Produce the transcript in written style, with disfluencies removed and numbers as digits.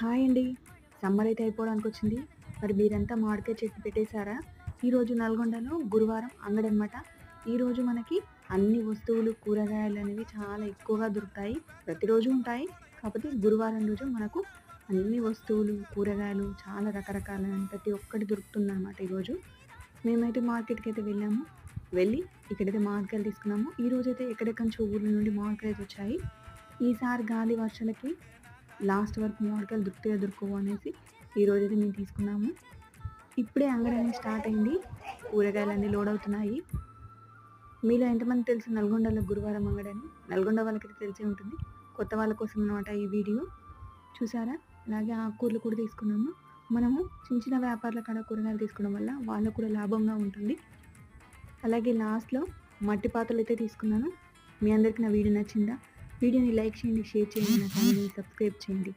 Hi అండి. Summer అయితే అయిపోవడానికొచ్చింది. మరి మీరంతా మామిడికాయ చెట్టు పెట్టేసారా? ఈరోజు నల్గొండలో గురువారం అంగడనమాట. ఈరోజు మనకి అన్ని వస్తువులు, కూరగాయలనేవి చాలా ఎక్కువగా దొరుకుతాయి. ప్రతిరోజు ఉంటాయి. కాకపోతే గురువారం రోజు మనకు అన్ని వస్తువులు, కూరగాయలు చాలా రకరకాలైన ప్రతి ఒక్కటి దొరుకుతుందనమాట ఈరోజు. మేమైతే మార్కెట్‌కైతే వెళ్ళాము. వెళ్ళి ఇక్కడైతే మామిడికాయలు తీసుకున్నాము. ఈరోజైతే ఎక్కడెక్కడి నుంచో ఊర్ల నుండి మామిడికాయలైతే వచ్చాయి. ఈసారి గాలి వర్షాలకి లాస్ట్ వరకు మామిడికాయలు దొరుకుతాయో దొరకవో అనేసి ఈరోజైతే మేము తీసుకున్నాము. ఇప్పుడే అంగడి అనేది స్టార్ట్ అయింది. కూరగాయలన్నీ లోడ్ అవుతున్నాయి. మీలో ఎంతమంది తెలుసు నల్గొండలో గురువారం అంగడని? నల్గొండ వాళ్ళకైతే తెలిసే ఉంటుంది. కొత్త వాళ్ళ కోసం అన్నమాట ఈ వీడియో. చూసారా? అలాగే ఆకుకూరలు కూడా తీసుకున్నాము. మనము చిన్న చిన్న వ్యాపారుల కాడ కూరగాయలు తీసుకోవడం వల్ల వాళ్ళకు కూడా లాభంగా ఉంటుంది. అలాగే లాస్ట్‌లో మట్టి పాత్రలైతే తీసుకున్నాను. మీ అందరికి నా వీడియో నచ్చిందా? వీడియోని లైక్ చేయండి, షేర్ చేయండి, నా ఛానల్‌ని సబ్స్క్రైబ్ చేయండి.